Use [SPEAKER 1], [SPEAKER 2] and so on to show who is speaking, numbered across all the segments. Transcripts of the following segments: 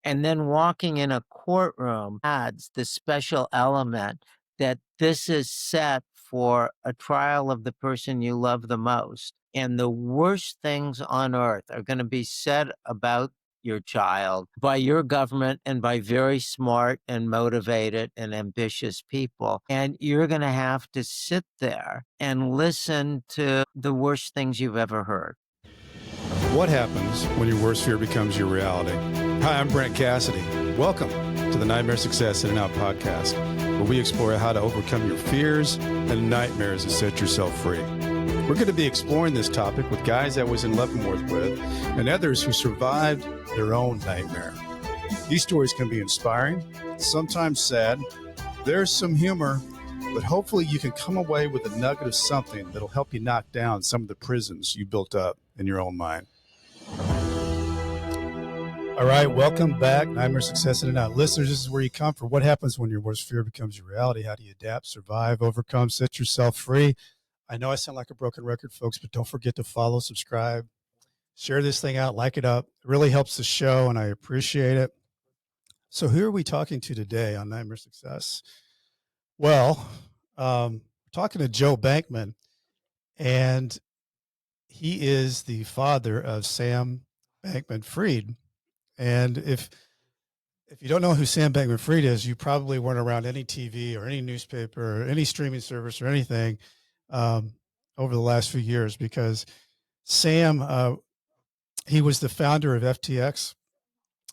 [SPEAKER 1] And then walking in a courtroom adds the special element that this is set for a trial of the person you love the most. And the worst things on earth are going to be said about your child by your government and by very smart and motivated and ambitious people. And you're going to have to sit there and listen to the worst things you've ever heard.
[SPEAKER 2] What happens when your worst fear becomes your reality? Hi, I'm Brent Cassity. Welcome to the Nightmare Success In and Out podcast, where we explore how to overcome your fears and nightmares and set yourself free. We're going to be exploring this topic with guys I was in Leavenworth with and others who survived their own nightmare. These stories can be inspiring, sometimes sad. There's some humor, but hopefully you can come away with a nugget of something that'll help you knock down some of the prisons you built up in your own mind. All right, welcome back. Nightmare Success In and Out. Listeners, this is where you come for what happens when your worst fear becomes your reality. How do you adapt, survive, overcome, set yourself free? I know I sound like a broken record, folks, but don't forget to follow, subscribe, share this thing out, like it up. It really helps the show, and I appreciate it. So who are we talking to today on Nightmare Success? Well, we're talking to Joe Bankman, and he is the father of Sam Bankman-Fried. And if you don't know who Sam Bankman-Fried is, you probably weren't around any TV or any newspaper or any streaming service or anything over the last few years, because Sam, he was the founder of FTX.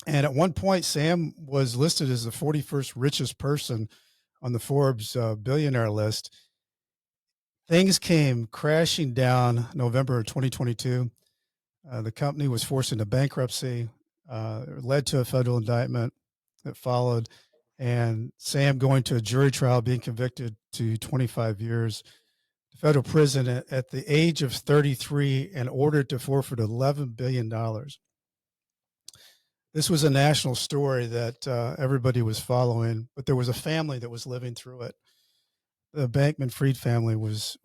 [SPEAKER 2] And at one point, Sam was listed as the 41st richest person on the Forbes billionaire list. Things came crashing down November of 2022. The company was forced into bankruptcy. It led to a federal indictment that followed, and Sam going to a jury trial, being convicted to 25 years, federal prison at the age of 33, and ordered to forfeit $11 billion. This was a national story that everybody was following, but there was a family that was living through it. The Bankman-Fried family was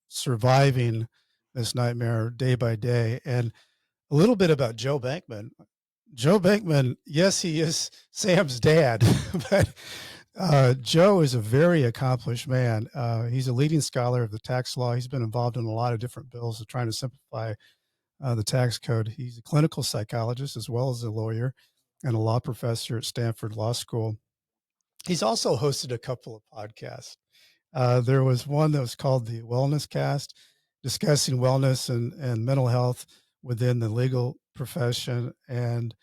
[SPEAKER 2] surviving this nightmare day by day. And a little bit about Joe Bankman. Joe Bankman, yes, he is Sam's dad, but Joe is a very accomplished man. He's a leading scholar of the tax law. He's been involved in a lot of different bills of trying to simplify the tax code. He's a clinical psychologist as well as a lawyer and a law professor at Stanford Law School. He's also hosted a couple of podcasts. There was one that was called the Wellness Cast, discussing wellness and mental health within the legal profession, and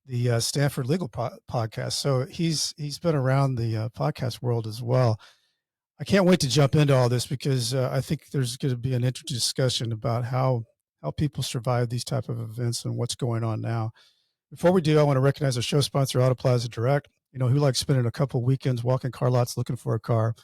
[SPEAKER 2] the Stanford Legal Podcast. So he's been around the podcast world as well. I can't wait to jump into all this, because I think there's going to be an interesting discussion about how people survive these type of events and what's going on now. Before we do, I want to recognize our show sponsor, Auto Plaza Direct. You know, who likes spending a couple weekends walking car lots looking for a car,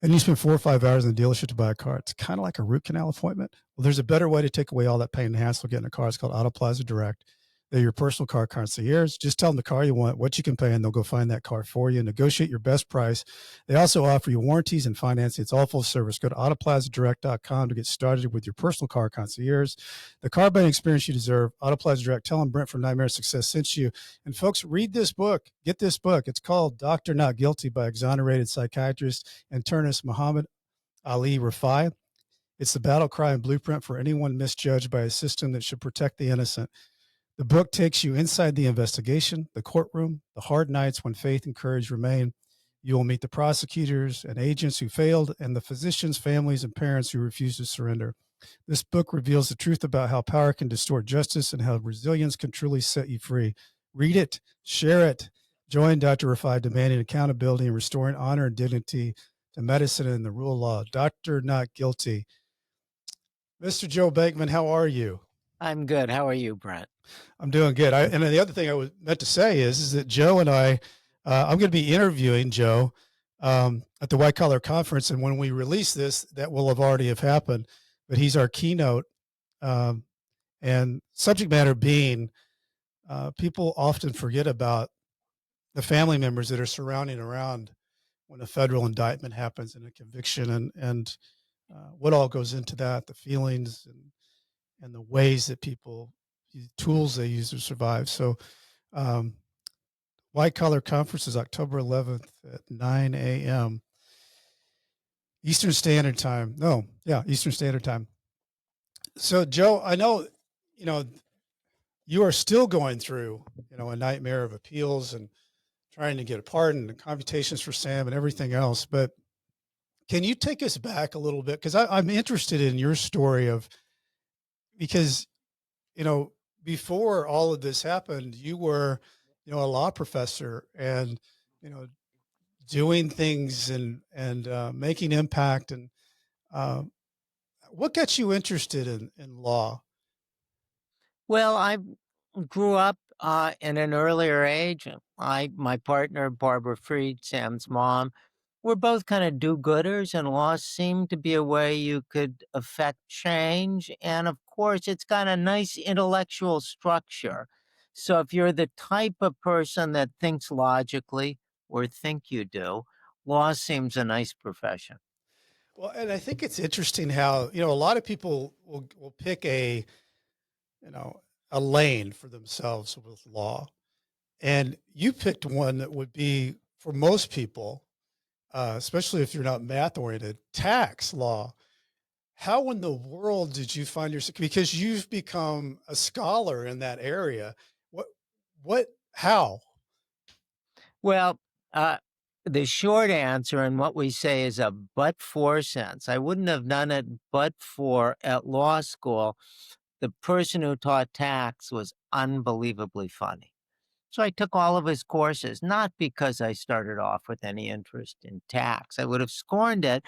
[SPEAKER 2] and you spend 4 or 5 hours in the dealership to buy a car? It's kind of like a root canal appointment. Well, there's a better way to take away all that pain and hassle getting a car. It's called Auto Plaza Direct. They're your personal car concierge. Just tell them the car you want, what you can pay, and they'll go find that car for you, negotiate your best price. They also offer you warranties and financing. It's all full service. Go to autoplazadirect.com to get started with your personal car concierge. The car buying experience you deserve. Auto Plaza Direct. Tell them Brent from Nightmare Success sent you. And folks, read this book. Get this book. It's called Doctor Not Guilty by exonerated psychiatrist internist Muhammad Ali Rafai. It's the battle cry and blueprint for anyone misjudged by a system that should protect the innocent. The book takes you inside the investigation, the courtroom, the hard nights when faith and courage remain. You will meet the prosecutors and agents who failed, and the physicians, families, and parents who refuse to surrender. This book reveals the truth about how power can distort justice and how resilience can truly set you free. Read it, share it. Join Dr. Rafai demanding accountability and restoring honor and dignity to medicine and the rule of law. Doctor Not Guilty. Mr. Joe Bankman, how are you?
[SPEAKER 1] I'm good. How are you, Brent?
[SPEAKER 2] I'm doing good. And the other thing I was meant to say is that Joe and I'm going to be interviewing Joe at the White Collar Conference. And when we release this, that will have already have happened. But he's our keynote. And subject matter being, people often forget about the family members that are surrounding around when a federal indictment happens and a conviction, and what all goes into that, the feelings and the ways that people, the tools they use to survive. So White Collar Conference is October 11th at 9 a.m. Eastern Standard Time. No, yeah, Eastern Standard Time. So, Joe, I know, you know, you are still going through, a nightmare of appeals and trying to get a pardon and computations for Sam and everything else. But can you take us back a little bit? Because I'm interested in your story of, because, you know, before all of this happened, you were, a law professor and, you know, doing things and making impact. And um, what got you interested in law?
[SPEAKER 1] Well, I grew up in an earlier age. My partner, Barbara Fried, Sam's mom, we're both kind of do-gooders, and law seemed to be a way you could affect change. And of course, it's got a nice intellectual structure. So if you're the type of person that thinks logically or think you do, law seems a nice profession.
[SPEAKER 2] Well, and I think it's interesting how, a lot of people will pick you know, a lane for themselves with law. And you picked one that would be for most people, especially if you're not math oriented, tax law. How in the world did you find yourself? Because you've become a scholar in that area. What, how?
[SPEAKER 1] Well, uh, the short answer and what we say is a but for sense. I wouldn't have done it but for at law school. The person who taught tax was unbelievably funny. So I took all of his courses, not because I started off with any interest in tax. I would have scorned it,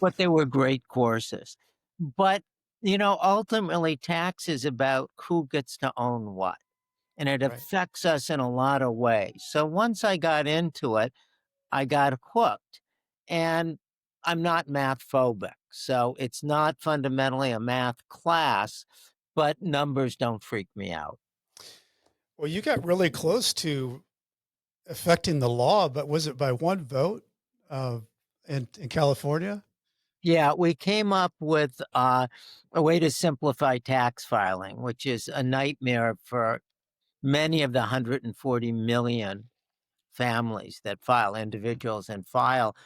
[SPEAKER 1] but they were great courses. But, ultimately, tax is about who gets to own what, and it
[SPEAKER 2] Right.
[SPEAKER 1] affects us in a lot of ways. So once I got into it, I got hooked. And I'm not math phobic. So it's not fundamentally a math class, but numbers don't freak me out.
[SPEAKER 2] Well, you got really close to affecting the law, but was it by one vote uh, in California?
[SPEAKER 1] Yeah, we came up with a way to simplify tax filing, which is a nightmare for many of the 140 million families that file, individuals and file.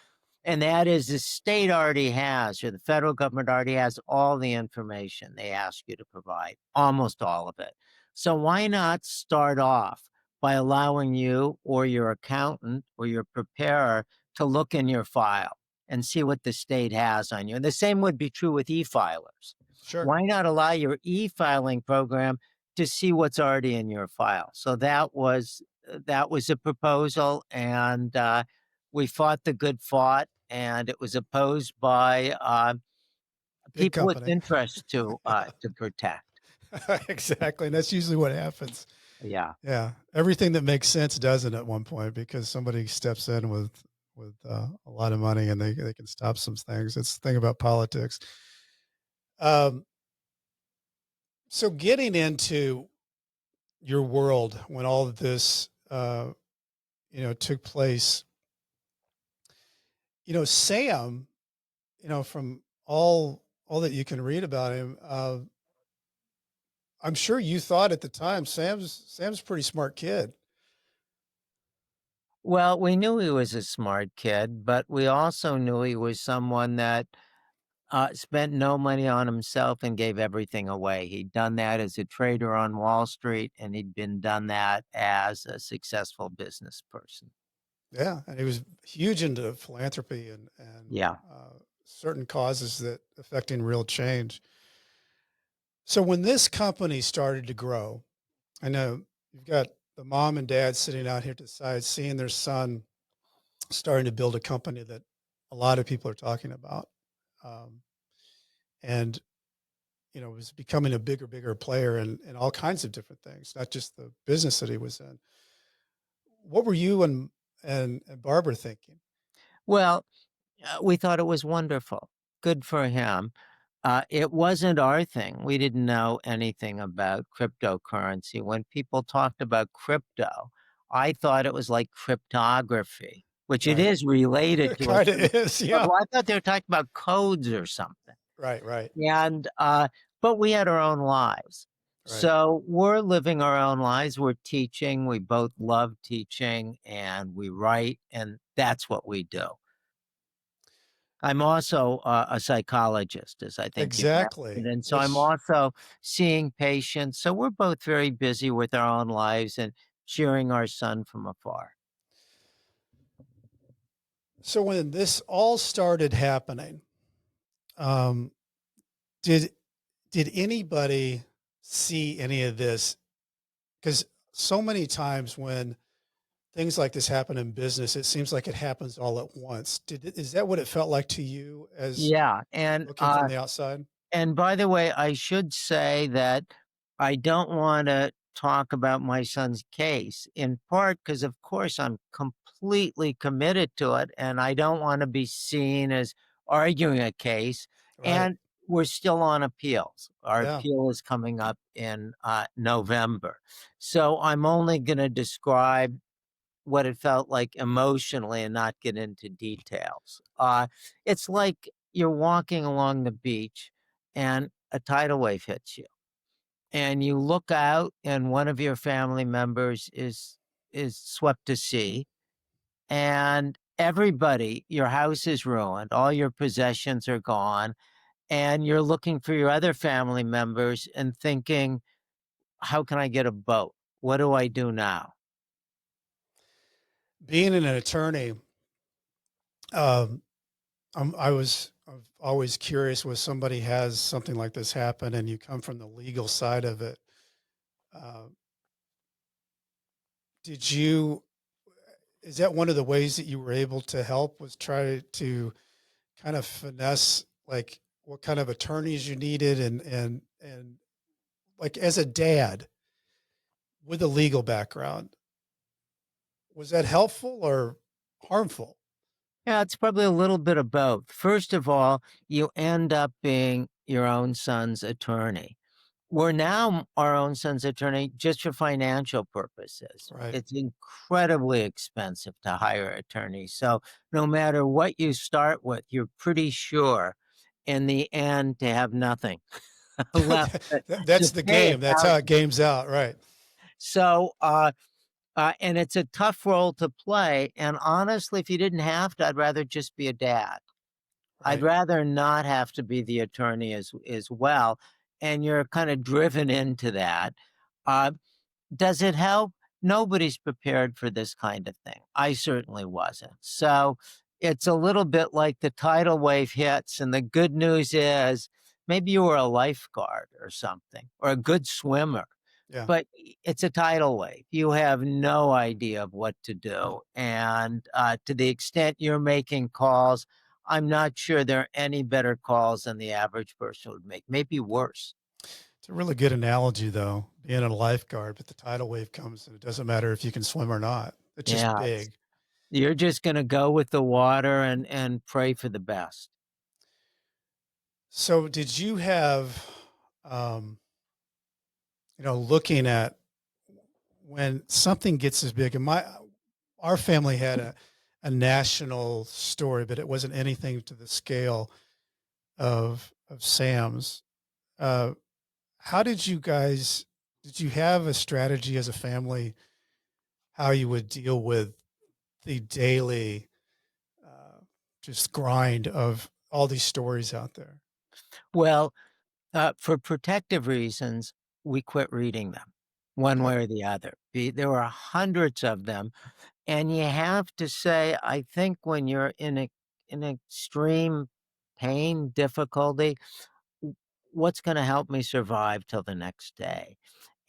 [SPEAKER 1] And that is the state already has, or the federal government already has all the information they ask you to provide, almost all of it. So why not start off by allowing you or your accountant or your preparer to look in your file and see what the state has on you? And the same would be true with e-filers.
[SPEAKER 2] Sure.
[SPEAKER 1] Why not allow your e-filing program to see what's already in your file? So that was a proposal, and we fought the good fought, and it was opposed by
[SPEAKER 2] Big
[SPEAKER 1] people with
[SPEAKER 2] company.
[SPEAKER 1] interest to
[SPEAKER 2] Yeah.
[SPEAKER 1] protect.
[SPEAKER 2] Exactly. And that's usually what happens.
[SPEAKER 1] Yeah.
[SPEAKER 2] Yeah. Everything that makes sense doesn't at one point because somebody steps in with a lot of money and they can stop some things. It's the thing about politics. Um, so getting into your world when all of this took place, Sam, from all that you can read about him, I'm sure you thought at the time Sam's a pretty smart kid.
[SPEAKER 1] Well, we knew he was a smart kid, but we also knew he was someone that spent no money on himself and gave everything away. He'd done that as a trader on Wall Street, and he'd been done that as a successful business person.
[SPEAKER 2] Yeah, and he was huge into philanthropy and
[SPEAKER 1] Yeah.
[SPEAKER 2] certain causes that affecting real change. So when this company started to grow, I know you've got the mom and dad sitting out here to the side, seeing their son starting to build a company that a lot of people are talking about, um, and was becoming a bigger player in all kinds of different things, not just the business that he was in. What were you and Barbara thinking?
[SPEAKER 1] Well, we thought it was wonderful. Good for him. It wasn't our thing. We didn't know anything about cryptocurrency. When people talked about crypto, I thought it was like cryptography, which it
[SPEAKER 2] Right.
[SPEAKER 1] is related
[SPEAKER 2] It
[SPEAKER 1] to a
[SPEAKER 2] kind of
[SPEAKER 1] certain
[SPEAKER 2] is. Yeah.
[SPEAKER 1] level. I thought they were talking about codes or something.
[SPEAKER 2] Right. Right.
[SPEAKER 1] And but we had our own lives.
[SPEAKER 2] Right.
[SPEAKER 1] So we're living our own lives. We're teaching. We both love teaching and we write, and that's what we do. I'm also a psychologist, as I think you
[SPEAKER 2] Exactly.
[SPEAKER 1] mentioned. And so I'm
[SPEAKER 2] It's
[SPEAKER 1] also seeing patients. So we're both very busy with our own lives and cheering our son from afar.
[SPEAKER 2] so when this all started happening, um, did did anybody see any of this? Because so many times when things like this happen in business, it seems like it happens all at once. Is that what it felt like to you as
[SPEAKER 1] Yeah.
[SPEAKER 2] looking from the outside?
[SPEAKER 1] And by the way, I should say that I don't want to talk about my son's case, in part because, of course, I'm completely committed to it and I don't want to be seen as arguing a case.
[SPEAKER 2] Right.
[SPEAKER 1] And we're still on appeals. Our
[SPEAKER 2] Yeah.
[SPEAKER 1] appeal is coming up in November. So I'm only going to describe what it felt like emotionally and not get into details. It's like you're walking along the beach and a tidal wave hits you, and you look out, and one of your family members is swept to sea, and everybody, your house is ruined, all your possessions are gone, and you're looking for your other family members and thinking, "How can I get a boat? What do I do now?"
[SPEAKER 2] Being an attorney, um, I'm always curious when somebody has something like this happen and you come from the legal side of it. Uh, did you is that one of the ways that you were able to help was try to kind of finesse like what kind of attorneys you needed and like as a dad with a legal background, was that helpful or harmful?
[SPEAKER 1] Yeah, it's probably a little bit of both. First of all, you end up being your own son's attorney. We're now our own son's attorney just for financial purposes.
[SPEAKER 2] Right.
[SPEAKER 1] It's incredibly expensive to hire attorneys. So no matter what you start with, you're pretty sure in the end to have nothing left to
[SPEAKER 2] That's the
[SPEAKER 1] pay
[SPEAKER 2] game. That's
[SPEAKER 1] out.
[SPEAKER 2] how it games out. Right.
[SPEAKER 1] So and it's a tough role to play. And honestly, if you didn't have to, I'd rather just be a dad. I'd
[SPEAKER 2] Right.
[SPEAKER 1] rather not have to be the attorney as well, and you're kinda driven into that. Uh, does it help? Nobody's prepared for this kind of thing. I certainly wasn't. So, it's a little bit like the tidal wave hits, and the good news is maybe you were a lifeguard or something, or a good swimmer,
[SPEAKER 2] Yeah.
[SPEAKER 1] but it's a tidal wave. You have no idea of what to do, and, to the extent you're making calls, I'm not sure there are any better calls than the average person would make, maybe worse.
[SPEAKER 2] It's a really good analogy though, being a lifeguard, but the tidal wave comes and it doesn't matter if you can swim or not. It's just
[SPEAKER 1] Yeah,
[SPEAKER 2] big.
[SPEAKER 1] you're just gonna go with the water and pray for the best.
[SPEAKER 2] So did you have, um, looking at when something gets as big and our family had a national story, but it wasn't anything to the scale of Sam's. Uh, how did you have a strategy as a family how you would deal with the daily uh, just grind of all these stories out there?
[SPEAKER 1] Well, for protective reasons, we quit reading them one
[SPEAKER 2] Okay.
[SPEAKER 1] way or the other. There were hundreds of them, and you have to say, I think when you're in extreme pain, difficulty, w what's gonna help me survive till the next day?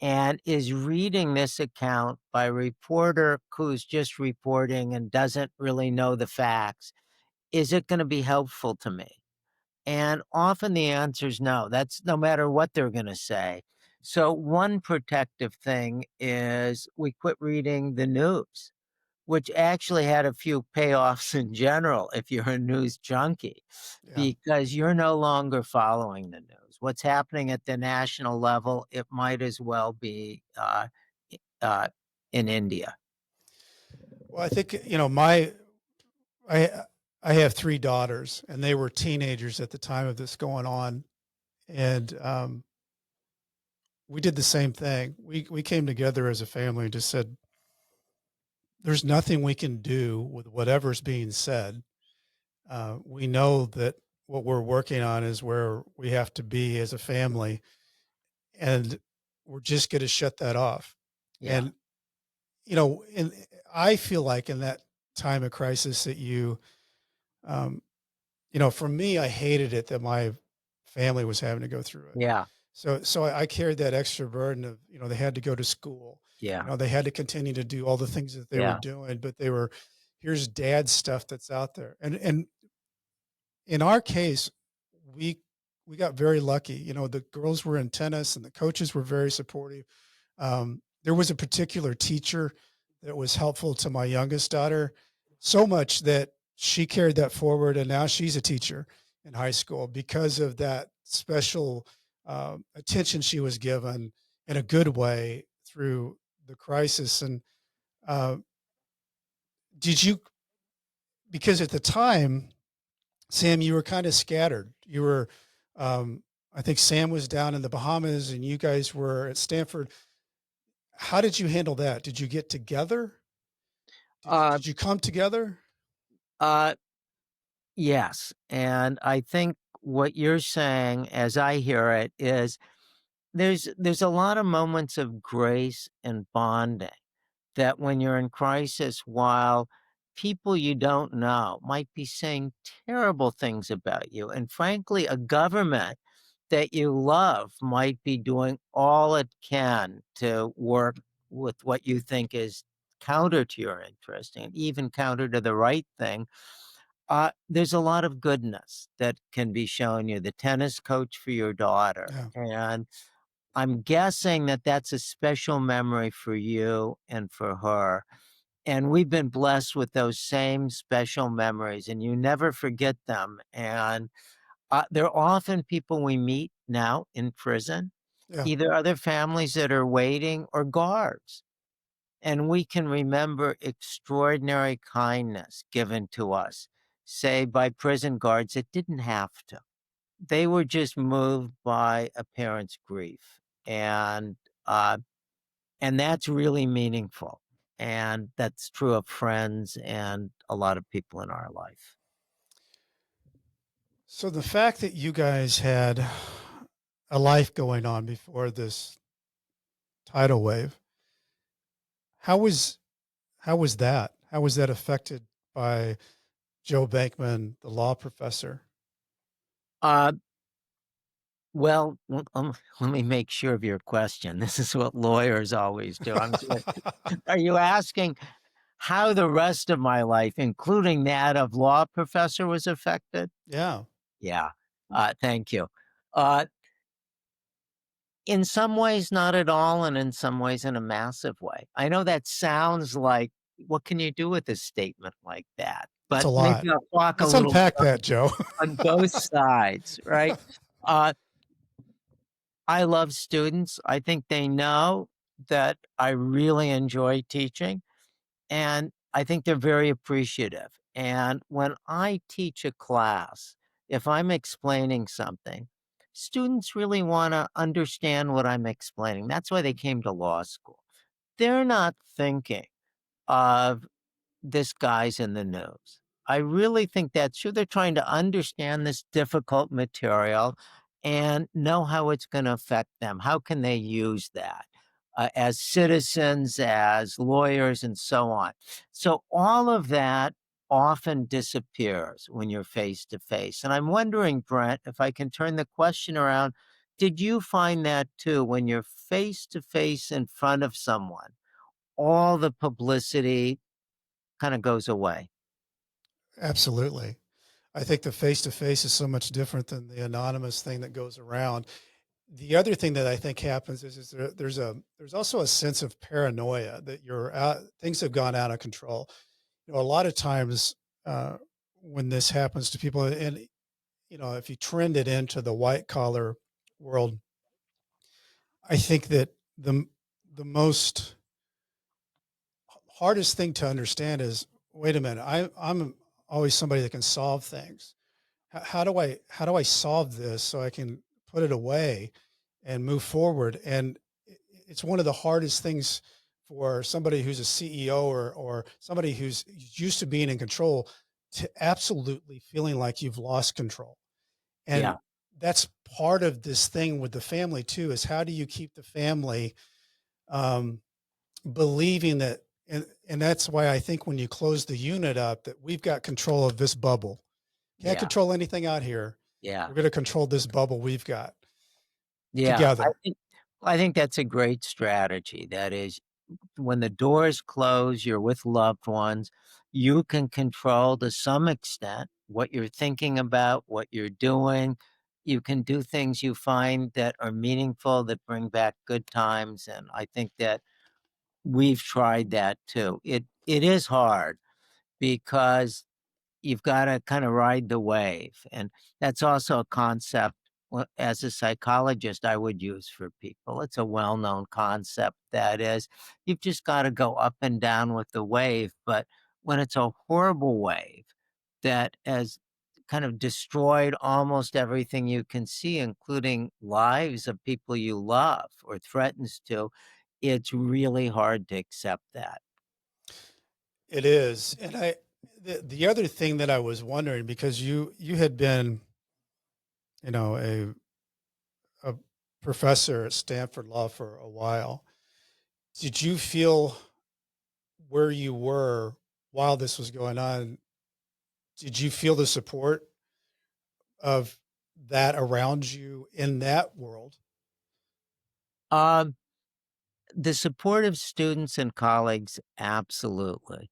[SPEAKER 1] And is reading this account by a reporter who's just reporting and doesn't really know the facts, is it gonna be helpful to me? And often the answer is no. That's no matter what they're gonna say. So one protective thing is we quit reading the news, which actually had a few payoffs in general if you're a news junkie,
[SPEAKER 2] Yeah.
[SPEAKER 1] because you're no longer following the news. What's happening at the national level, it might as well be i- in India.
[SPEAKER 2] Well, I think I I have three daughters, and they were teenagers at the time of this going on, and we did the same thing. We came together as a family and just said, "There's nothing we can do with whatever's being said. We know that what we're working on is where we have to be as a family, and we're just going to shut that off."
[SPEAKER 1] Yeah.
[SPEAKER 2] And you know, and I feel like in that time of crisis that um, for me, I hated it that my family was having to go through it.
[SPEAKER 1] Yeah.
[SPEAKER 2] So I carried that extra burden of, they had to go to school.
[SPEAKER 1] Yeah.
[SPEAKER 2] They had to continue to do all the things that they were
[SPEAKER 1] Yeah.
[SPEAKER 2] doing, but here's dad's stuff that's out there. And in our case, we we got very lucky. The girls were in tennis and the coaches were very supportive. There was a particular teacher that was helpful to my youngest daughter, so much that she carried that forward, and now she's a teacher in high school because of that special attention she was given in a good way through the crisis. And uh, did you? Because at the time, Sam, you were kind of scattered. I think Sam was down in the Bahamas, and you guys were at Stanford. How did you handle that? Did you get together? Did you
[SPEAKER 1] Uh,
[SPEAKER 2] did you come together?
[SPEAKER 1] uh, yes. And I think what you're saying, as I hear it, is there's a lot of moments of grace and bonding that when you're in crisis, while people you don't know might be saying terrible things about you, and frankly, a government that you love might be doing all it can to work with what you think is counter to your interest and even counter to the right thing. There's a lot of goodness that can be shown you. The tennis coach for your daughter,
[SPEAKER 2] Yeah,
[SPEAKER 1] and I'm guessing that that's a special memory for you and for her. And we've been blessed with those same special memories, and you never forget them. And they're often people we meet now in prison,
[SPEAKER 2] yeah.
[SPEAKER 1] either other families that are waiting or guards. And we can remember extraordinary kindness given to us, say by prison guards that didn't have to. They were just moved by a parent's grief. Uh, and that's really meaningful. And that's true of friends and a lot of people in our life.
[SPEAKER 2] So the fact that you guys had a life going on before this tidal wave, how was how was that? How was that affected by Joe Bankman, the law professor?
[SPEAKER 1] Uh, well, let me make sure of your question. This is what lawyers always do. Are you asking how the rest of my life, including that of law professor, was affected?
[SPEAKER 2] Yeah,
[SPEAKER 1] Yeah. Thank you. Uh, in some ways, not at all, and in some ways, in a massive way. I know that sounds like, what can you do with a statement like that?
[SPEAKER 2] that's a
[SPEAKER 1] But maybe
[SPEAKER 2] lot.
[SPEAKER 1] I'll talk a
[SPEAKER 2] Let's
[SPEAKER 1] little
[SPEAKER 2] unpack
[SPEAKER 1] bit
[SPEAKER 2] that, Joe.
[SPEAKER 1] on both sides, right? Uh, I love students. I think they know that I really enjoy teaching, and I think they're very appreciative. And when I teach a class, if I'm explaining something, students really want to understand what I'm explaining. That's why they came to law school. They're not thinking of this guy's in the news. I really think that's true. They're trying to understand this difficult material and know how it's going to affect them. How can they use that as citizens, as lawyers, and so on? So all of that often disappears when you're face to face. And I'm wondering, Brent, if I can turn the question around, did you find that too when you're face to face in front of someone? All the publicity kind of goes away.
[SPEAKER 2] Absolutely. I think the face to face is so much different than the anonymous thing that goes around. The other thing that I think happens is there's also a sense of paranoia that things have gone out of control. A lot of times when this happens to people, and if you trend it into the white collar world, I think that the most hardest thing to understand is, wait a minute, I'm always somebody that can solve things. How do I solve this so I can put it away? and move forward. And it's one of the hardest things for somebody who's a CEO or somebody who's used to being in control to absolutely feeling like you've lost control. And
[SPEAKER 1] Yeah.
[SPEAKER 2] that's part of this thing with the family too, is how do you keep the family um, believing that, and that's why I think when you close the unit up, that we've got control of this bubble. Can't
[SPEAKER 1] Yeah.
[SPEAKER 2] control anything out here.
[SPEAKER 1] Yeah.
[SPEAKER 2] We're going to control this bubble we've got
[SPEAKER 1] Yeah.
[SPEAKER 2] together.
[SPEAKER 1] I think that's a great strategy. That is, when the doors close, you're with loved ones, you can control to some extent what you're thinking about, what you're doing. You can do things you find that are meaningful, that bring back good times. And I think that we've tried that too. It is hard because you've got to kind of ride the wave. And that's also a concept as a psychologist I would use for people. It's a well-known concept that is, you've just got to go up and down with the wave. But when it's a horrible wave that has kind of destroyed almost everything you can see, including lives of people you love or threatens to, it's really hard to accept that.
[SPEAKER 2] It is. And the other thing that I was wondering, because you had been, you know, a professor at Stanford Law for a while. Did you feel where you were while this was going on? Did you feel the support of that around you in that world?
[SPEAKER 1] Um, the support of students and colleagues, absolutely.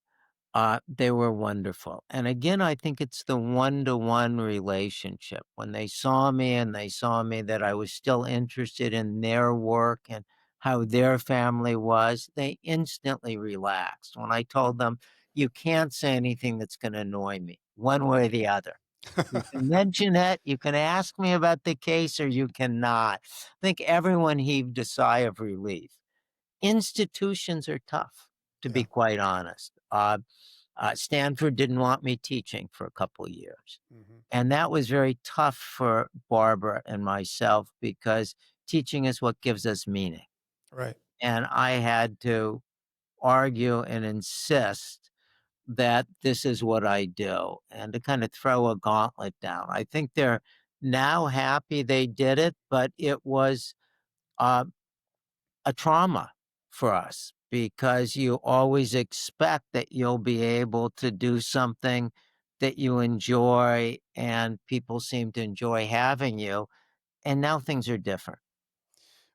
[SPEAKER 1] They were wonderful. And again, I think it's the one-to-one relationship. When they saw me and they saw me that I was still interested in their work and how their family was, they instantly relaxed. When I told them, you can't say anything that's going to annoy me, one way or the other. You can mention it, you can ask me about the case, or you cannot. I think everyone heaved a sigh of relief. Institutions are tough, to be
[SPEAKER 2] Yeah.
[SPEAKER 1] quite honest. Stanford didn't want me teaching for a couple of years.
[SPEAKER 2] Hmm.
[SPEAKER 1] And that was very tough for Barbara and myself because teaching is what gives us meaning.
[SPEAKER 2] Right.
[SPEAKER 1] And I had to argue and insist that this is what I do and to kind of throw a gauntlet down. I think they're now happy they did it, but it was uh, a trauma for us because you always expect that you'll be able to do something that you enjoy and people seem to enjoy having you. And now things are different.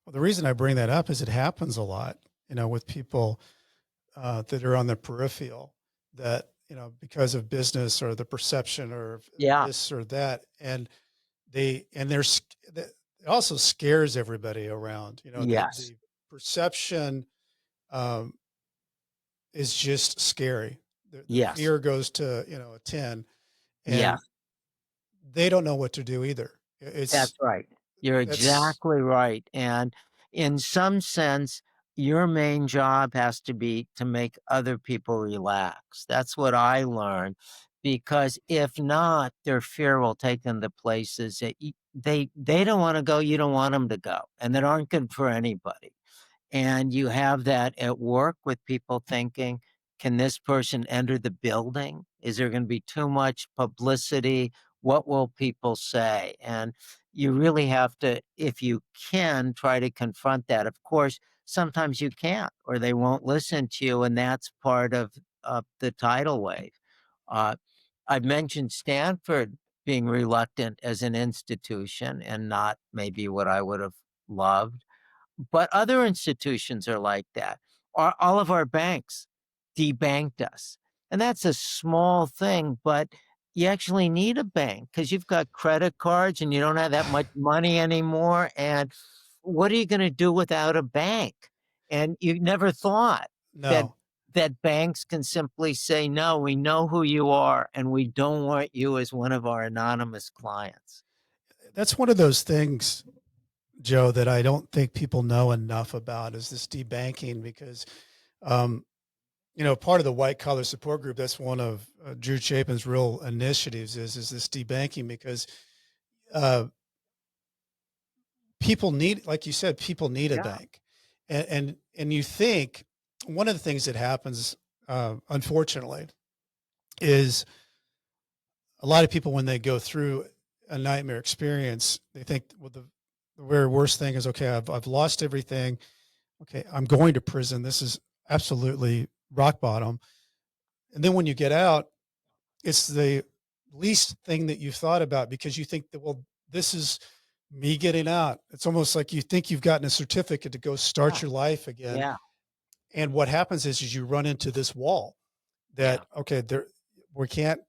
[SPEAKER 2] Well, the reason I bring that up is it happens a lot, with people that are on the peripheral that, because of business or the perception or of
[SPEAKER 1] Yeah.
[SPEAKER 2] this or that. And it also scares everybody around,
[SPEAKER 1] Yes.
[SPEAKER 2] the perception um, is just scary. The
[SPEAKER 1] Yes.
[SPEAKER 2] fear goes to, a 10 and
[SPEAKER 1] Yes.
[SPEAKER 2] they don't know what to do either.
[SPEAKER 1] That's right. You're
[SPEAKER 2] That's
[SPEAKER 1] exactly right. And in some sense, your main job has to be to make other people relax. That's what I learned. Because if not, their fear will take them to places that they don't want to go, you don't want them to go, and that aren't good for anybody. And you have that at work with people thinking, can this person enter the building? Is there going to be too much publicity? What will people say? And you really have to, if you can, try to confront that. Of course, sometimes you can't, or they won't listen to you. And that's part of the tidal wave. Uh, I've mentioned Stanford being reluctant as an institution and not maybe what I would have loved. But other institutions are like that. All of our banks debanked us. And that's a small thing, but you actually need a bank because you've got credit cards and you don't have that much money anymore. And what are you going to do without a bank? And you never thought that
[SPEAKER 2] no,
[SPEAKER 1] that banks can simply say, no, we know who you are and we don't want you as one of our anonymous clients.
[SPEAKER 2] that's one of those things, Joe, that I don't think people know enough about is this debanking because, um, part of the white collar support group, that's one of Drew Chapin's real initiatives is this debanking because uh, people need, like you said, people need a
[SPEAKER 1] Yeah.
[SPEAKER 2] bank. And you think one of the things that happens, unfortunately, is a lot of people when they go through a nightmare experience, they think, well, the very worst thing is, okay, I've lost everything. Okay, I'm going to prison. This is absolutely rock bottom. And then when you get out, it's the least thing that you've thought about, because you think that, well, this is me getting out. It's almost like you think you've gotten a certificate to go
[SPEAKER 1] Yeah.
[SPEAKER 2] start your life again.
[SPEAKER 1] Yeah.
[SPEAKER 2] And what happens is you run into this wall
[SPEAKER 1] Yeah.
[SPEAKER 2] that, okay, there, we can't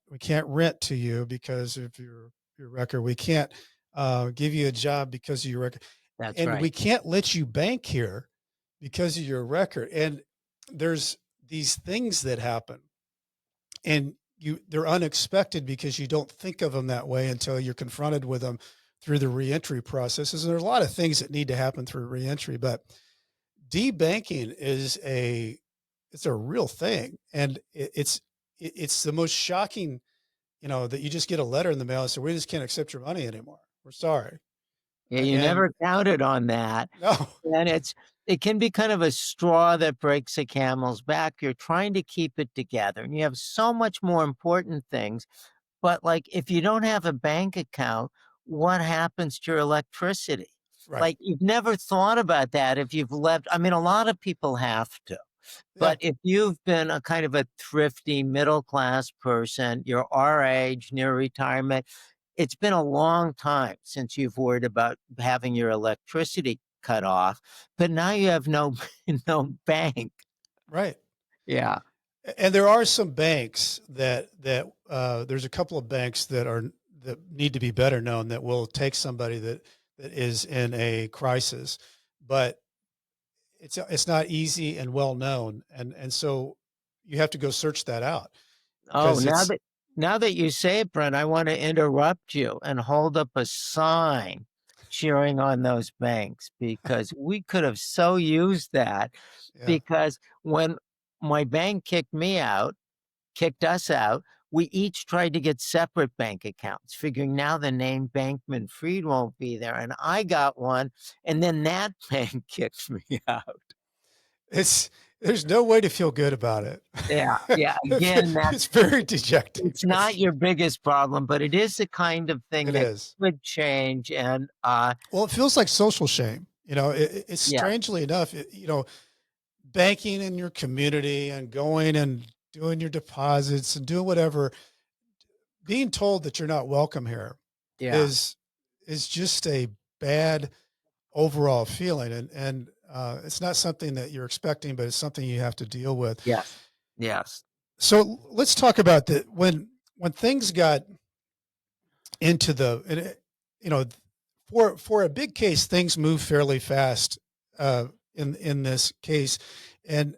[SPEAKER 2] rent to you because of your record. We can't give you a job because of your record,
[SPEAKER 1] That's
[SPEAKER 2] and we
[SPEAKER 1] right.
[SPEAKER 2] can't let you bank here because of your record. And there's these things that happen, and they're unexpected because you don't think of them that way until you're confronted with them through the reentry processes. And there's a lot of things that need to happen through reentry, but debanking is it's a real thing. And it's the most shocking, that you just get a letter in the mail and say, we just can't accept your money anymore. We're sorry.
[SPEAKER 1] Yeah, you
[SPEAKER 2] And
[SPEAKER 1] never counted on that.
[SPEAKER 2] no,
[SPEAKER 1] And it can be kind of a straw that breaks a camel's back. You're trying to keep it together and you have so much more important things. But like if you don't have a bank account, what happens to your electricity?
[SPEAKER 2] right.
[SPEAKER 1] Like you've never thought about that if you've left. I mean, a lot of people have to.
[SPEAKER 2] Yeah.
[SPEAKER 1] But if you've been a kind of a thrifty middle class person, you're our age, near retirement, it's been a long time since you've worried about having your electricity cut off, but now you have no no bank.
[SPEAKER 2] Right.
[SPEAKER 1] Yeah.
[SPEAKER 2] And there are some banks that there's a couple of banks that need to be better known, that will take somebody that is in a crisis, but it's not easy and well known, and so you have to go search that out
[SPEAKER 1] Oh,
[SPEAKER 2] because it's
[SPEAKER 1] now that you say it, Brent, I want to interrupt you and hold up a sign cheering on those banks because we could have so used that
[SPEAKER 2] yeah.
[SPEAKER 1] because when my bank kicked us out, we each tried to get separate bank accounts, figuring now the name Bankman-Fried won't be there. And I got one, and then that bank kicked me out.
[SPEAKER 2] It's There's no way to feel good about it.
[SPEAKER 1] Yeah, yeah. Again,
[SPEAKER 2] It's very dejecting.
[SPEAKER 1] it's not your biggest problem, but it is the kind of thing
[SPEAKER 2] It
[SPEAKER 1] that
[SPEAKER 2] is.
[SPEAKER 1] could change. And
[SPEAKER 2] Well, it feels like social shame. It's
[SPEAKER 1] yeah,
[SPEAKER 2] strangely enough, banking in your community and going and doing your deposits and doing whatever, being told that you're not welcome here
[SPEAKER 1] yeah,
[SPEAKER 2] is is just a bad overall feeling, and it's not something that you're expecting, but it's something you have to deal with.
[SPEAKER 1] yes, yes.
[SPEAKER 2] So let's talk about the when things got into and for a big case, things move fairly fast in this case, and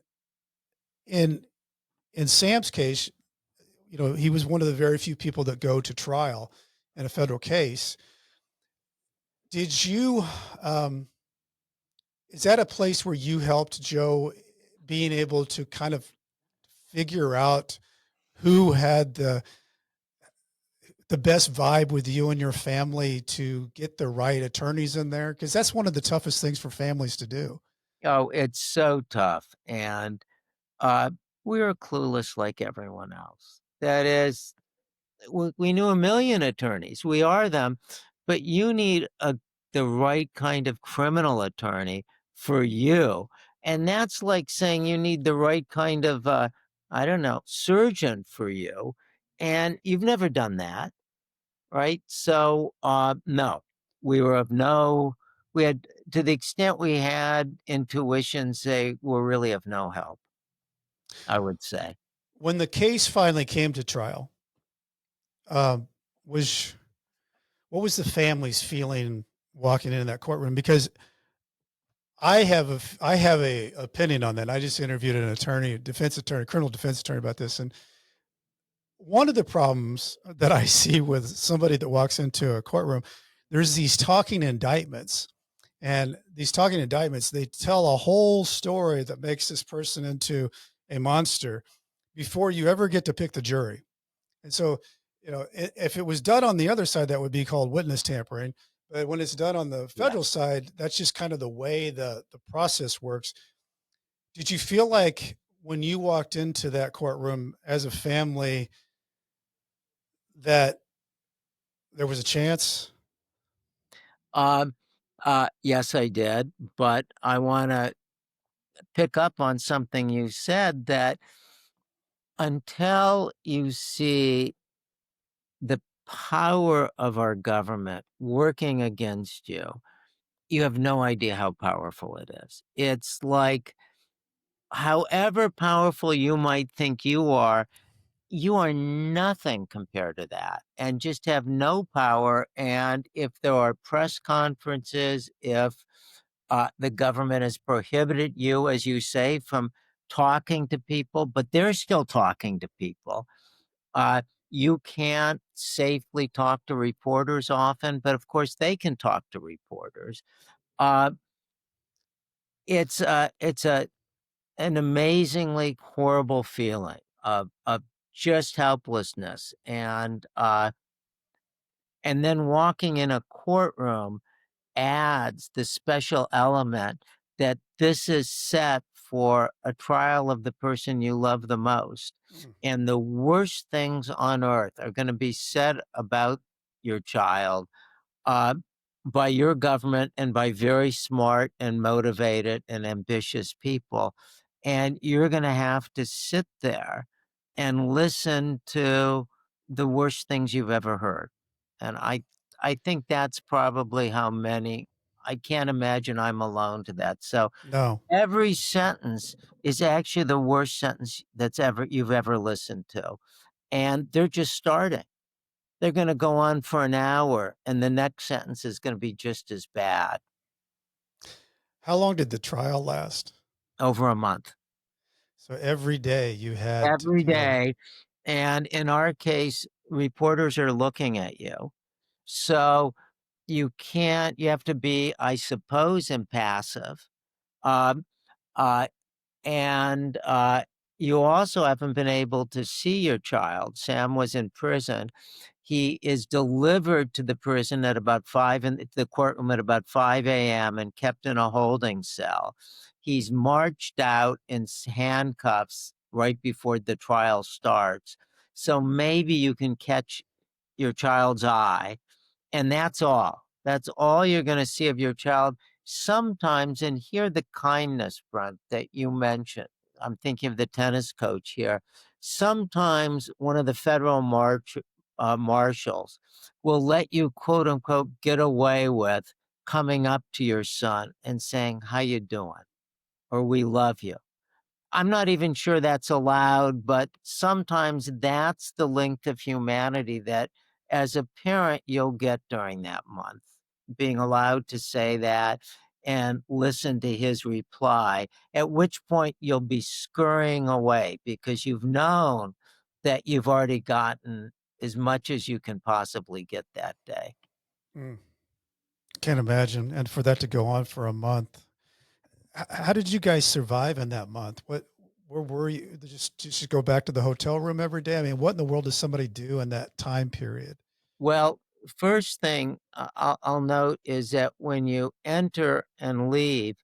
[SPEAKER 2] in Sam's case, he was one of the very few people that go to trial in a federal case. Did you is that a place where you helped Joe, being able to kind of figure out who had the best vibe with you and your family to get the right attorneys in there? Because that's one of the toughest things for families to do.
[SPEAKER 1] Oh, it's so tough. And uh, we were clueless like everyone else. That is, we knew a million attorneys. We are them, but you need the right kind of criminal attorney for you. And that's like saying you need the right kind of, I don't know, surgeon for you. And you've never done that, right? So, no, we were of no, we had, to the extent we had intuitions, they were really of no help, I would say.
[SPEAKER 2] When the case finally came to trial, um, was what was the family's feeling walking into that courtroom? Because I have a opinion on that. I just interviewed an attorney, defense attorney, criminal defense attorney about this, and one of the problems that I see with somebody that walks into a courtroom, there's these talking indictments. And these talking indictments, they tell a whole story that makes this person into a monster before you ever get to pick the jury. And so, if it was done on the other side, that would be called witness tampering. But when it's done on the
[SPEAKER 1] Yeah.
[SPEAKER 2] federal side, that's just kind of the way the process works. Did you feel like when you walked into that courtroom as a family that there was a chance?
[SPEAKER 1] Um, yes, I did, but I want to pick up on something you said that until you see the power of our government working against you, you have no idea how powerful it is. It's like, however powerful you might think you are nothing compared to that and just have no power. And if there are press conferences, if the government has prohibited you, as you say, from talking to people, but they're still talking to people. Uh, you can't safely talk to reporters often, but of course they can talk to reporters. Uh, it's an amazingly horrible feeling of just helplessness, and then walking in a courtroom adds the special element that this is set for a trial of the person you love the most.
[SPEAKER 2] Mm,
[SPEAKER 1] And the worst things on earth are going to be said about your child uh, by your government and by very smart and motivated and ambitious people. And you're going to have to sit there and listen to the worst things you've ever heard. And I think that's probably how many, I can't imagine I'm alone to that. So
[SPEAKER 2] no.
[SPEAKER 1] every sentence is actually the worst sentence that's ever you've ever listened to. And they're just starting. They're gonna go on for an hour, and the next sentence is gonna be just as bad.
[SPEAKER 2] How long did the trial last?
[SPEAKER 1] Over a month.
[SPEAKER 2] So every day you had to
[SPEAKER 1] Every
[SPEAKER 2] deal.
[SPEAKER 1] day, and in our case, reporters are looking at you. So, you have to be, I suppose, impassive. Um, uh, and you also haven't been able to see your child. Sam was in prison. He is delivered to the prison at about 5 in the courtroom at about 5 a.m. and kept in a holding cell. He's marched out in handcuffs right before the trial starts. So maybe you can catch your child's eye, and that's all. That's all you're going to see of your child. Sometimes, and hear the kindness, Brent, that you mentioned. I'm thinking of the tennis coach here. Sometimes one of the federal marshals will let you, quote unquote, get away with coming up to your son and saying, "How you doing?" or "We love you." I'm not even sure that's allowed, but sometimes that's the length of humanity that, as a parent, you'll get during that month. Being allowed to say that and listen to his reply, at which point you'll be scurrying away because you've known that you've already gotten as much as you can possibly get that day.
[SPEAKER 2] Mm, can't imagine. And for that to go on for a month. How did you guys survive in that month? Where were you? Just go back to the hotel room every day? I mean, what in the world does somebody do in that time period?
[SPEAKER 1] Well, first thing I'll note is that when you enter and leave,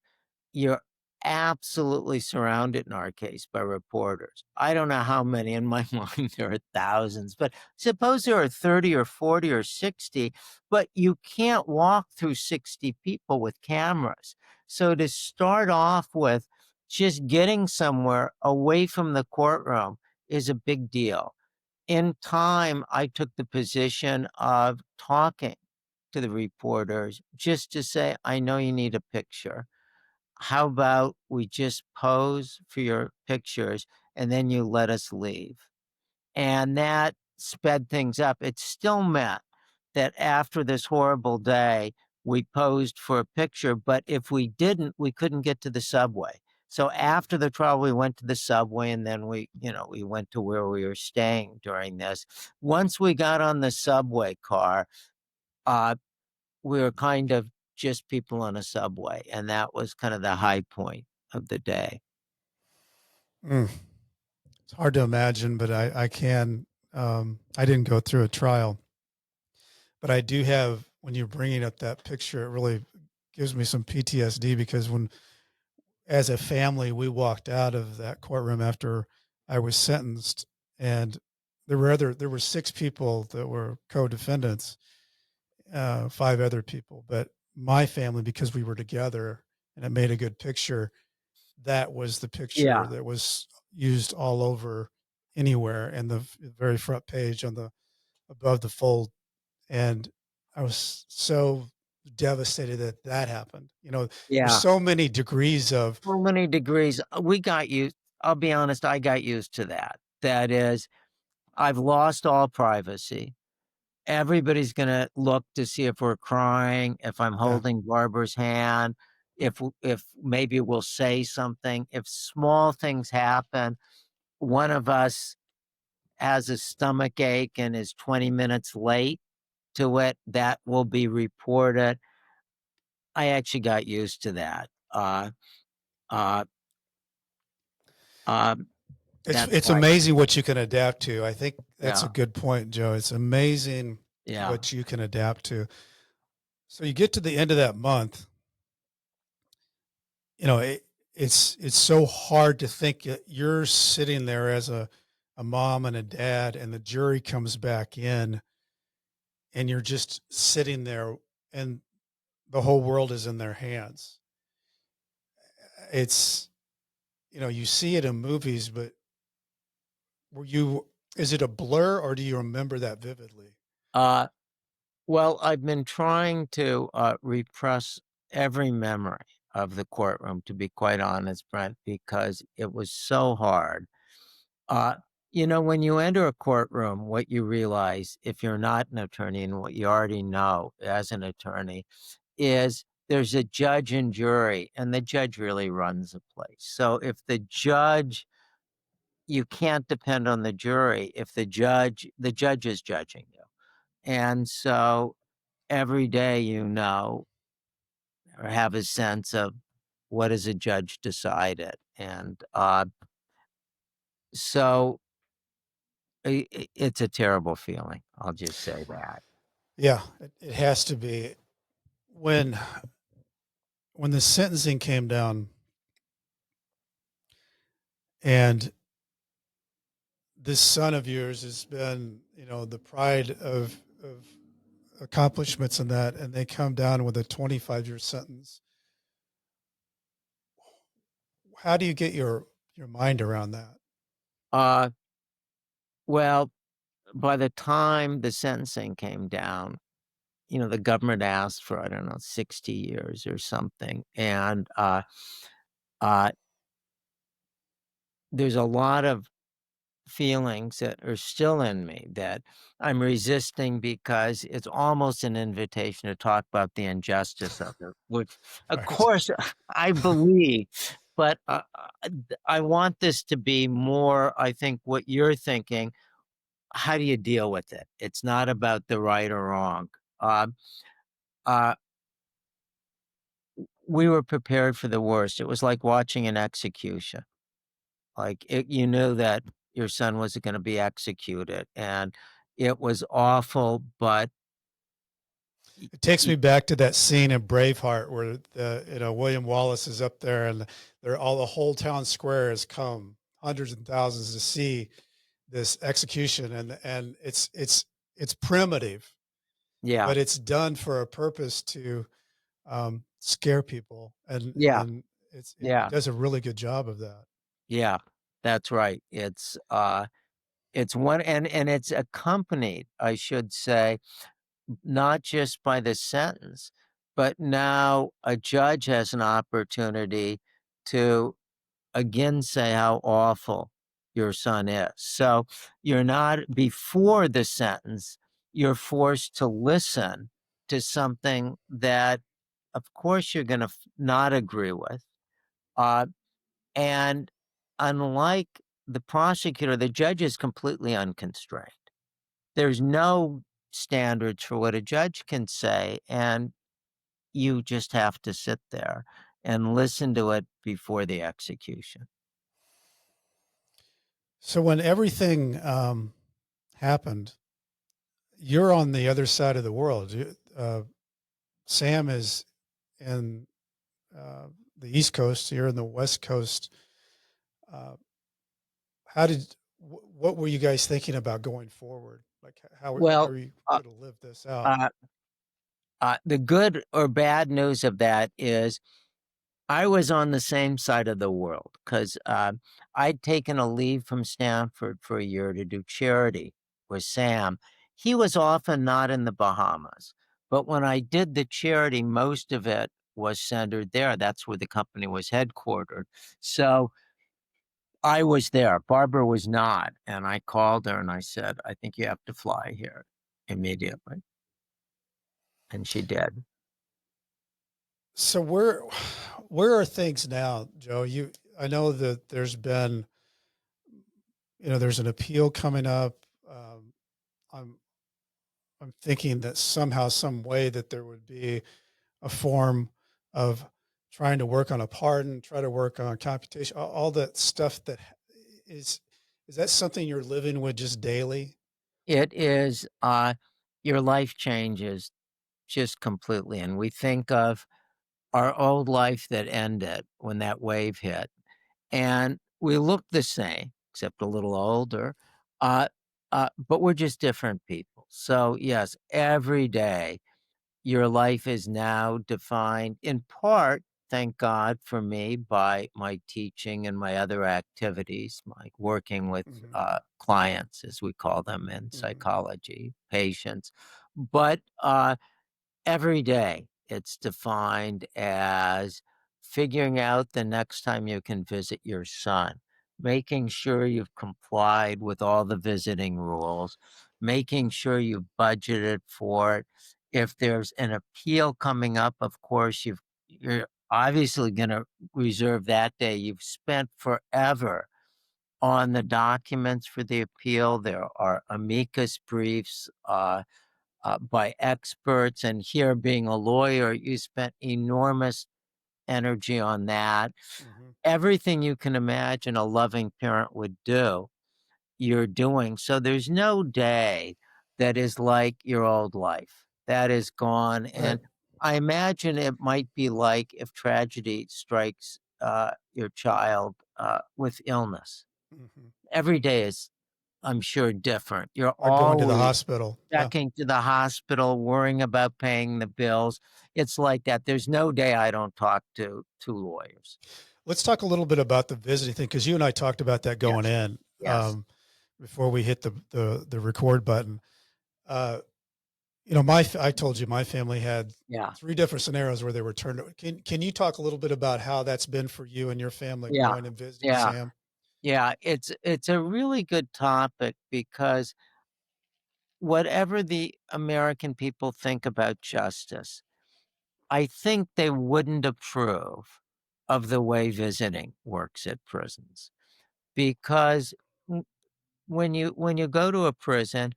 [SPEAKER 1] you're absolutely surrounded in our case by reporters. I don't know how many. In my mind, there are thousands, but suppose there are 30 or 40 or 60, but you can't walk through 60 people with cameras. So to start off with, just getting somewhere away from the courtroom is a big deal. In time, I took the position of talking to the reporters just to say, I know you need a picture. How about we just pose for your pictures and then you let us leave? And that sped things up. It still meant that after this horrible day, we posed for a picture, but if we didn't, we couldn't get to the subway. So after the trial, we went to the subway and then we went to where we were staying during this. Once we got on the subway car, uh, we were kind of just people on a subway. And that was kind of the high point of the day.
[SPEAKER 2] Mm, it's hard to imagine, but I can. I didn't go through a trial, but I do have when you're bringing up that picture, it really gives me some PTSD because when, as a family, we walked out of that courtroom after I was sentenced, and there were 6 people that were co-defendants, 5 other people, but my family, because we were together and it made a good picture, that was the picture
[SPEAKER 1] Yeah,
[SPEAKER 2] that was used all over anywhere, and the very front page on the above the fold, and I was so devastated that that happened. There's
[SPEAKER 1] yeah.
[SPEAKER 2] so many degrees of
[SPEAKER 1] So many degrees. We got used. I'll be honest, I got used to that. That is, I've lost all privacy. Everybody's gonna look to see if we're crying, if I'm
[SPEAKER 2] yeah.
[SPEAKER 1] holding Barbara's hand, if maybe we'll say something. If small things happen, one of us has a stomach ache and is 20 minutes late to it, that will be reported. I actually got used to that. Uh, um, that's
[SPEAKER 2] It's
[SPEAKER 1] why.
[SPEAKER 2] amazing what you can adapt to. I think that's a
[SPEAKER 1] Yeah,
[SPEAKER 2] good point, Joe. It's amazing
[SPEAKER 1] yeah.
[SPEAKER 2] what you can adapt to. So you get to the end of that month, you know, it's so hard to think that you're sitting there as a mom and a dad, and the jury comes back in, and you're just sitting there, and the whole world is in their hands. It's you see it in movies, but were you is it a blur or do you remember that vividly?
[SPEAKER 1] Uh, well, I've been trying to repress every memory of the courtroom, to be quite honest, Brent, because it was so hard. Uh, when you enter a courtroom, what you realize, if you're not an attorney and what you already know as an attorney, is there's a judge and jury, and the judge really runs the place. So if the judge, you can't depend on the jury if the judge is judging you. And so every day, or have a sense of what has a judge decided. And so it's a terrible feeling. I'll just say that.
[SPEAKER 2] Yeah, it has to be. When when the sentencing came down and this son of yours has been, the pride of accomplishments in that, and they come down with a 25-year sentence. How do you get your mind around that?
[SPEAKER 1] Uh, well, by the time the sentencing came down, the government asked for, I don't know, 60 years or something. And uh, there's a lot of feelings that are still in me that I'm resisting because it's almost an invitation to talk about the injustice of it, which, of
[SPEAKER 2] Right.
[SPEAKER 1] course, I believe. But I want this to be more, I think, what you're thinking. How do you deal with it? It's not about the right or wrong. Uh, uh, we were prepared for the worst. It was like watching an execution. Like you knew that your son was going to be executed, and it was awful. But y-
[SPEAKER 2] It takes
[SPEAKER 1] y-
[SPEAKER 2] me back to that scene in Braveheart where William Wallace is up there, and the whole town square has come, hundreds and thousands, to see this execution, and it's primitive,
[SPEAKER 1] yeah,
[SPEAKER 2] but it's done for a purpose to scare people,
[SPEAKER 1] yeah,
[SPEAKER 2] and it
[SPEAKER 1] yeah,
[SPEAKER 2] does a really good job of that.
[SPEAKER 1] yeah. That's right. It's one, and it's accompanied, I should say, not just by the sentence, but now a judge has an opportunity to again say how awful your son is. So you're not, before the sentence, you're forced to listen to something that, of course, you're going to not agree with. Uh, and unlike the prosecutor, the judge is completely unconstrained. There's no standards for what a judge can say. And you just have to sit there and listen to it before the execution.
[SPEAKER 2] So when everything happened, you're on the other side of the world. Sam is in uh, the East Coast, here in the West Coast. Uh, how did what were you guys thinking about going forward? Like how
[SPEAKER 1] Well,
[SPEAKER 2] are you
[SPEAKER 1] uh,
[SPEAKER 2] going to live this out?
[SPEAKER 1] uh, the good or bad news of that is I was on the same side of the world because I'd taken a leave from Stanford for a year to do charity with Sam. He was often not in the Bahamas, but when I did the charity, most of it was centered there. That's where the company was headquartered. So I was there. Barbara was not. And I called her and I said, I think you have to fly here immediately. And she did.
[SPEAKER 2] So where are things now, Joe? I know that there's been, there's an appeal coming up. I'm I'm thinking that somehow, some way that there would be a form of trying to work on a pardon, try to work on computation, all that stuff that is is that something you're living with just daily?
[SPEAKER 1] It is, your life changes just completely. And we think of our old life that ended when that wave hit. And we look the same, except a little older. Uh, but we're just different people. So, yes, every day your life is now defined in part, thank God for me, by my teaching and my other activities, like working with
[SPEAKER 2] Mhm,
[SPEAKER 1] clients, as we call them in
[SPEAKER 2] mhm,
[SPEAKER 1] psychology, patients. But every day it's defined as figuring out the next time you can visit your son, making sure you've complied with all the visiting rules, making sure you've budgeted for it. If there's an appeal coming up, of course, you're obviously going to reserve that day. You've spent forever on the documents for the appeal. There are amicus briefs, by experts. And here, being a lawyer, you spent enormous energy on that.
[SPEAKER 2] mhm.
[SPEAKER 1] Everything you can imagine a loving parent would do, you're doing. So there's no day that is like your old life. That is gone.
[SPEAKER 2] Right.
[SPEAKER 1] And I imagine it might be like if tragedy strikes your child with illness.
[SPEAKER 2] Mhm.
[SPEAKER 1] Every day is, I'm sure, different. You're
[SPEAKER 2] Like going to the
[SPEAKER 1] always
[SPEAKER 2] hospital. Yeah.
[SPEAKER 1] checking to the hospital, worrying about paying the bills. It's like that. There's no day I don't talk to lawyers.
[SPEAKER 2] Let's talk a little bit about the visiting thing because you and I talked about that going
[SPEAKER 1] Yes.
[SPEAKER 2] in
[SPEAKER 1] Yes.
[SPEAKER 2] before we hit the record button. Uh, I told you my family had
[SPEAKER 1] Yeah.
[SPEAKER 2] 3 different scenarios where they were turned. Can you talk a little bit about how that's been for you and your family
[SPEAKER 1] Yeah.
[SPEAKER 2] going and visiting
[SPEAKER 1] Yeah.
[SPEAKER 2] Sam?
[SPEAKER 1] Yeah. It's a really good topic because whatever the American people think about justice, I think they wouldn't approve of the way visiting works at prisons because when you go to a prison,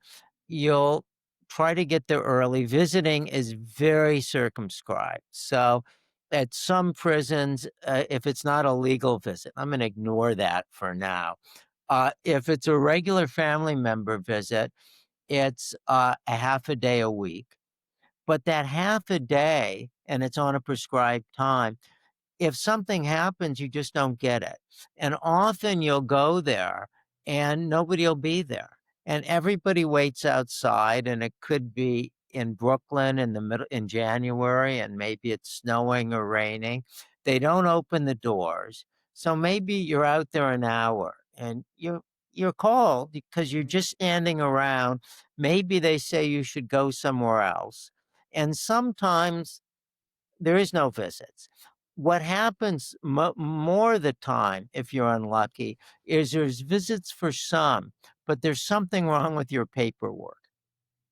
[SPEAKER 1] you'll try to get there early. Visiting is very circumscribed. So at some prisons, if it's not a legal visit, I'm going to ignore that for now. If it's a regular family member visit, it's a half a day a week. But that half a day, and it's on a prescribed time, if something happens, you just don't get it. And often you'll go there and nobody will be there. And everybody waits outside, and it could be in Brooklyn in the middle in January, and maybe it's snowing or raining. They don't open the doors. So maybe you're out there an hour and you're called because you're
[SPEAKER 2] Mhm.
[SPEAKER 1] just standing around. Maybe they say you should go somewhere else. And sometimes there is no visits. What happens more of the time, if you're unlucky, is there's visits for some, but there's something wrong with your paperwork.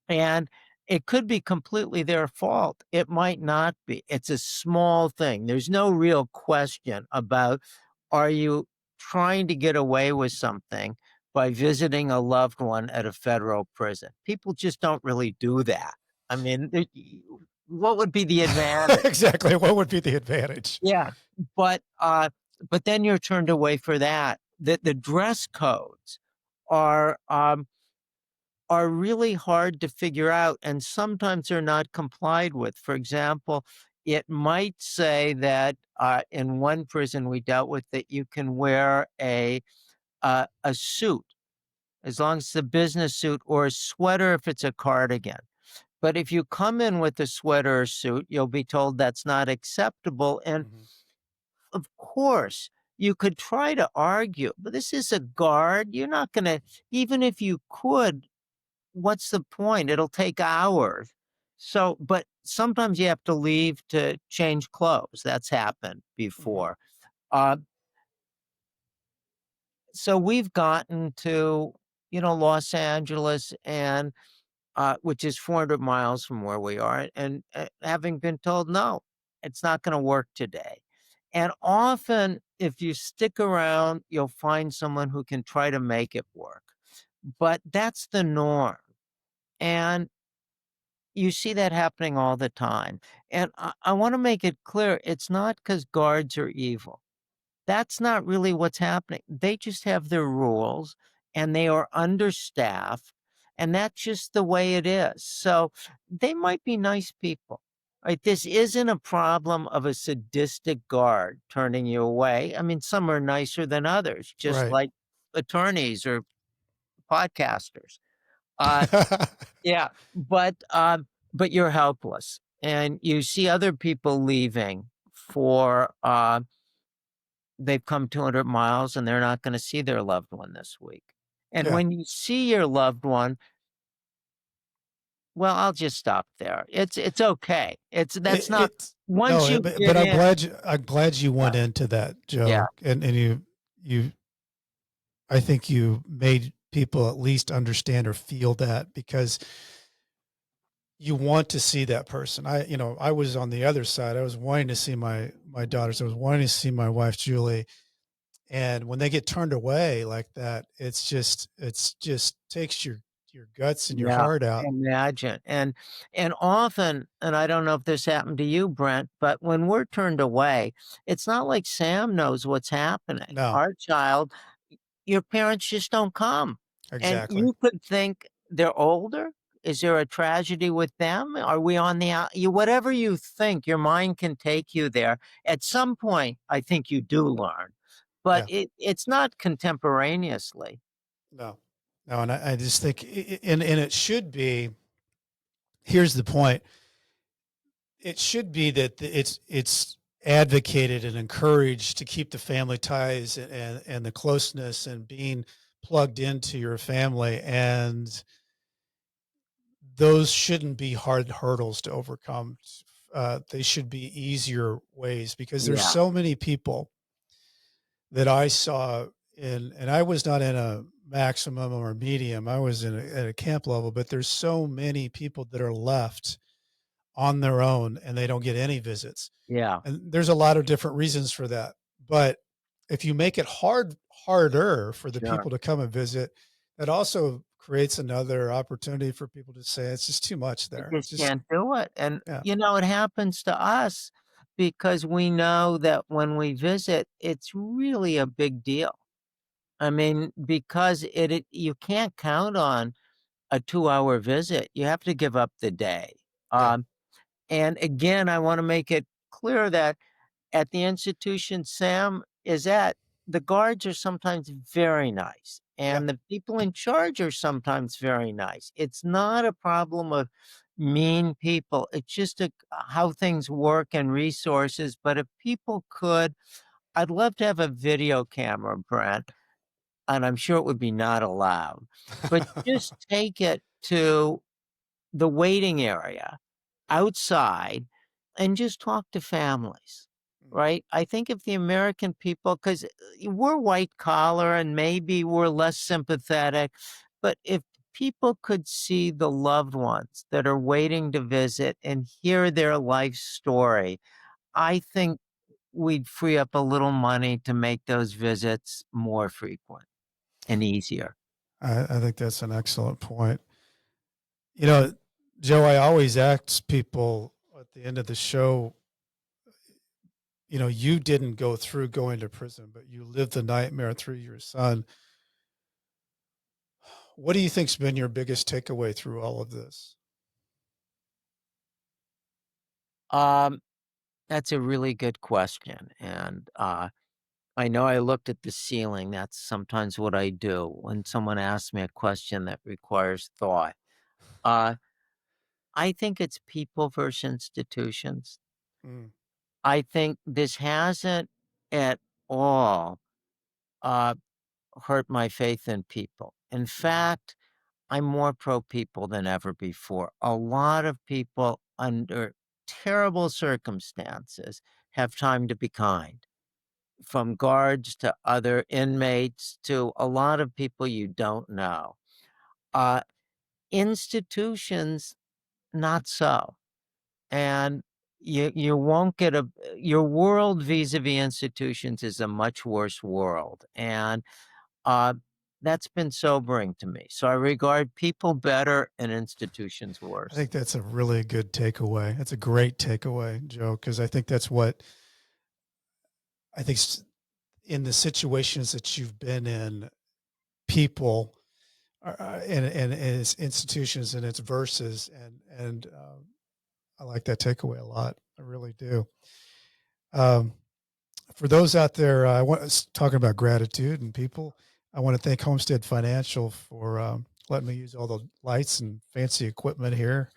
[SPEAKER 1] And it could be completely their fault. It might not be. It's a small thing. There's no real question about, are you trying to get away with something by visiting a loved one at a federal prison? People just don't really do that. I mean, what would be the advantage?
[SPEAKER 2] Exactly. What would be the advantage?
[SPEAKER 1] Yeah, but, but then you're turned away for that. The dress codes are, are really hard to figure out, and sometimes they're not complied with. For example, it might say that in one prison we dealt with that you can wear a suit as long as it's a business suit, or a sweater if it's a cardigan. But if you come in with a sweater or suit, you'll be told that's not acceptable. And
[SPEAKER 2] Mhm.
[SPEAKER 1] of course, you could try to argue, but this is a guard. You're not going to, even if you could, what's the point? It'll take hours. So, but sometimes you have to leave to change clothes. That's happened
[SPEAKER 2] Mhm.
[SPEAKER 1] before. Uh, so we've gotten to, Los Angeles, and which is 400 miles from where we are, and having been told, no, it's not going to work today. And often, if you stick around, you'll find someone who can try to make it work. But that's the norm. And you see that happening all the time. And I want to make it clear, it's not because guards are evil. That's not really what's happening. They just have their rules and they are understaffed, and that's just the way it is. So they might be nice people. Right? This isn't a problem of a sadistic guard turning you away. I mean, some are nicer than others, just
[SPEAKER 2] Right.
[SPEAKER 1] like attorneys or podcasters. Uh, yeah, but you're helpless, and you see other people leaving for they've come 200 miles and they're not going to see their loved one this week. And
[SPEAKER 2] Yeah.
[SPEAKER 1] when you see your loved one, well, I'll just stop there. It's okay. That's not
[SPEAKER 2] It's
[SPEAKER 1] once
[SPEAKER 2] no,
[SPEAKER 1] you
[SPEAKER 2] but
[SPEAKER 1] get in.
[SPEAKER 2] I'm glad you
[SPEAKER 1] Yeah,
[SPEAKER 2] went into that,
[SPEAKER 1] yeah,
[SPEAKER 2] Joe, and you I think you made people at least understand or feel that because you want to see that person. I was on the other side. I was wanting to see my daughters. I was wanting to see my wife Julie, and when they get turned away like that, it's just takes your guts and your
[SPEAKER 1] yeah.
[SPEAKER 2] heart out.
[SPEAKER 1] Imagine. And often, and I don't know if this happened to you, Brent, but when we're turned away, it's not like Sam knows what's happening.
[SPEAKER 2] No,
[SPEAKER 1] Our child, your parents just don't come. And
[SPEAKER 2] exactly.
[SPEAKER 1] you could think they're older. Is there a tragedy with them? Are we on the out? You, whatever you think, your mind can take you there. At some point, I think you do learn, but
[SPEAKER 2] Yeah.
[SPEAKER 1] it's not contemporaneously.
[SPEAKER 2] No. No, and I just think and it should be here's the point. It should be that it's advocated and encouraged to keep the family ties and the closeness and being plugged into your family, and those shouldn't be hard hurdles to overcome. They should be easier ways because there's
[SPEAKER 1] Yeah,
[SPEAKER 2] so many people that I saw and I was not in a maximum or a medium. I was at a camp level, but there's so many people that are left on their own and they don't get any visits.
[SPEAKER 1] yeah,
[SPEAKER 2] And there's a lot of different reasons for that. But if you make it harder for the
[SPEAKER 1] sure.
[SPEAKER 2] people to come and visit, that also creates another opportunity for people to say it's just too much
[SPEAKER 1] You
[SPEAKER 2] there. It's
[SPEAKER 1] just
[SPEAKER 2] just
[SPEAKER 1] can't do it. And,
[SPEAKER 2] yeah,
[SPEAKER 1] it happens to us because we know that when we visit, it's really a big deal. I mean, because you can't count on a 2-hour visit. You have to give up the day.
[SPEAKER 2] yeah,
[SPEAKER 1] Um, and again, I want to make it clear that at the institution Sam is at, the guards are sometimes very nice,
[SPEAKER 2] yeah.
[SPEAKER 1] and the people in charge are sometimes very nice. It's not a problem of mean people. It's just how things work and resources. But if people could, I'd love to have a video camera, Brent, and I'm sure it would be not allowed, but just take it to the waiting area outside and just talk to families,
[SPEAKER 2] Mhm.
[SPEAKER 1] right? I think if the American people, because we're white collar and maybe we're less sympathetic, but if people could see the loved ones that are waiting to visit and hear their life story, I think we'd free up a little money to make those visits more frequent and easier.
[SPEAKER 2] I think that's an excellent point. You know, Joe, I always ask people at the end of the show, you didn't go through going to prison, but you lived the nightmare through your son. What do you think's been your biggest takeaway through all of this?
[SPEAKER 1] Um, that's a really good question, and, I know I looked at the ceiling. That's sometimes what I do when someone asks me a question that requires thought. Uh, I think it's people versus institutions.
[SPEAKER 2] Mm,
[SPEAKER 1] I think this hasn't at all, uh, hurt my faith in people. In
[SPEAKER 2] mhm.
[SPEAKER 1] fact, I'm more pro people than ever before. A lot of people under terrible circumstances have time to be kind, from guards to other inmates to a lot of people you don't know. Uh, Institutions, not so. And you won't get a your world vis-a-vis institutions is a much worse world. And uh, that's been sobering to me. So I regard people better and institutions
[SPEAKER 2] I
[SPEAKER 1] worse.
[SPEAKER 2] think that's a really good takeaway. That's a great takeaway, Joe, because I think that's what I think in the situations that you've been in, people and its institutions and its verses, and I like that takeaway a lot. I really do. Um, for those out there, I want talking about gratitude and people. I want to thank Homestead Financial for letting me use all the lights and fancy equipment here.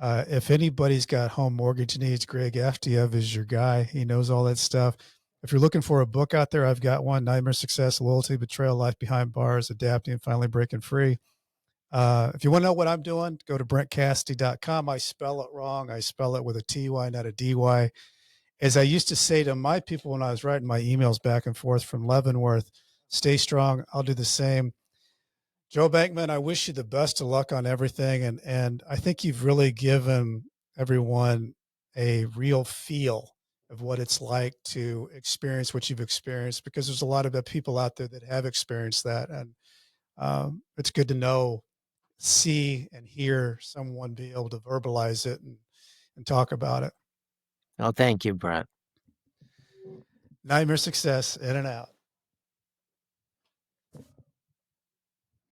[SPEAKER 2] If anybody's got home mortgage needs, Greg Aftiev is your guy. He knows all that stuff. If you're looking for a book out there, I've got one: Nightmare Success, Loyalty, Betrayal, Life Behind Bars, Adapting, and Finally Breaking Free. If you want to know what I'm doing, go to brentcassity.com. I spell it wrong. I spell it with a TY, not a DY. As I used to say to my people when I was writing my emails back and forth from Leavenworth, stay strong. I'll do the same. Joe Bankman, I wish you the best of luck on everything. And I think you've really given everyone a real feel of what it's like to experience what you've experienced, because there's a lot of people out there that have experienced that. And it's good to know, see, and hear someone be able to verbalize it and talk about it.
[SPEAKER 1] Oh, thank you, Brent.
[SPEAKER 2] Nightmare Success, in and out.